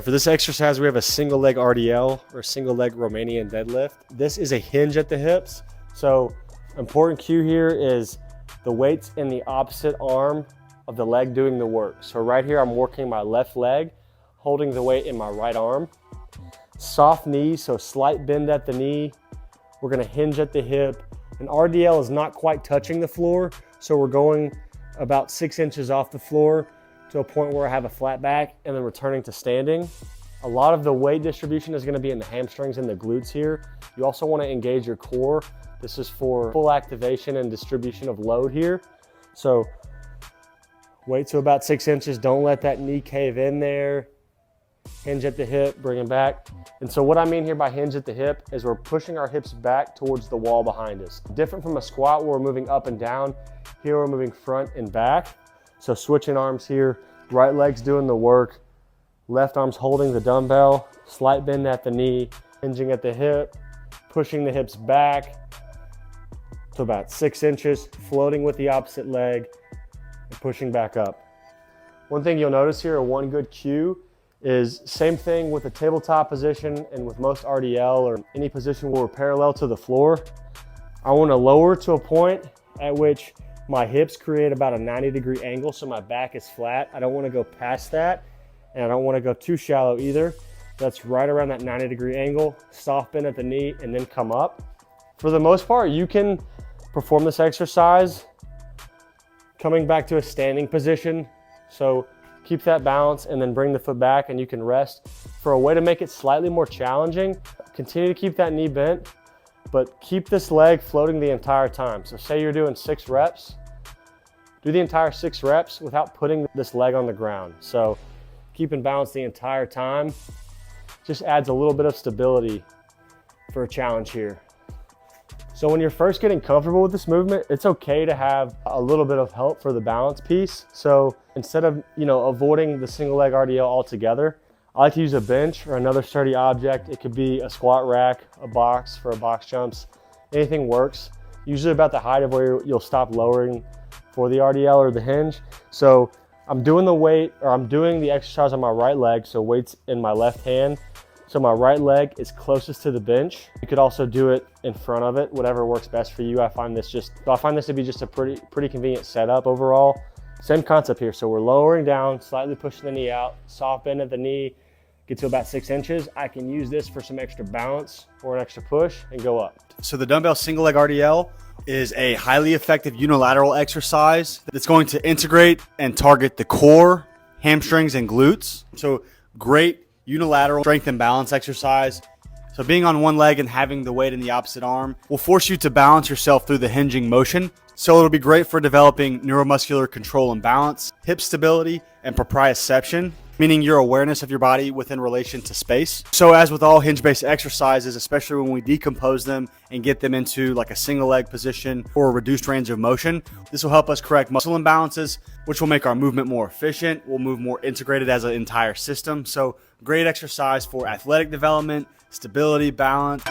for this exercise, we have a single leg RDL or single leg Romanian deadlift. This is a hinge at the hips. So important cue here is the weight's in the opposite arm of the leg doing the work. So right here, I'm working my left leg, holding the weight in my right arm. Soft knee, so slight bend at the knee. We're gonna hinge at the hip. An RDL is not quite touching the floor, so we're going about 6 inches off the floor to a point where I have a flat back and then returning to standing. A lot of the weight distribution is gonna be in the hamstrings and the glutes here. You also wanna engage your core. This is for full activation and distribution of load here. So weight to about 6 inches. Don't let that knee cave in there. Hinge at the hip, bring it back. And so what I mean here by hinge at the hip is we're pushing our hips back towards the wall behind us. Different from a squat where we're moving up and down. Here we're moving front and back. So switching arms here, right leg's doing the work, left arm's holding the dumbbell, slight bend at the knee, hinging at the hip, pushing the hips back to about 6 inches, floating with the opposite leg, and pushing back up. One thing you'll notice here, or one good cue, is same thing with the tabletop position and with most RDL or any position where we're parallel to the floor. I want to lower to a point at which my hips create about a 90-degree angle so my back is flat. I don't want to go past that, and I don't want to go too shallow either. That's right around that 90-degree angle, soft bend at the knee, and then come up. For the most part, you can perform this exercise coming back to a standing position. So keep that balance and then bring the foot back and you can rest. For a way to make it slightly more challenging, continue to keep that knee bent, but keep this leg floating the entire time. So say you're doing 6 reps, do the entire 6 reps without putting this leg on the ground. So keeping balance the entire time just adds a little bit of stability for a challenge here. So when you're first getting comfortable with this movement, it's okay to have a little bit of help for the balance piece. So instead of, avoiding the single leg RDL altogether, I like to use a bench or another sturdy object. It could be a squat rack, a box for box jumps, anything works. Usually about the height of where you'll stop lowering for the RDL or the hinge. So I'm doing the exercise on my right leg, so weight's in my left hand. So my right leg is closest to the bench. You could also do it in front of it, whatever works best for you. I find this to be just a pretty convenient setup overall. Same concept here. So we're lowering down, slightly pushing the knee out, soft bend at the knee, get to about 6 inches. I can use this for some extra balance or an extra push and go up. So the dumbbell single leg RDL is a highly effective unilateral exercise that's going to integrate and target the core, hamstrings, and glutes. So great unilateral strength and balance exercise. So being on one leg and having the weight in the opposite arm will force you to balance yourself through the hinging motion. So it'll be great for developing neuromuscular control and balance, hip stability, and proprioception, meaning your awareness of your body within relation to space. So as with all hinge-based exercises, especially when we decompose them and get them into like a single leg position or a reduced range of motion, this will help us correct muscle imbalances, which will make our movement more efficient. We'll move more integrated as an entire system. So great exercise for athletic development, stability, balance.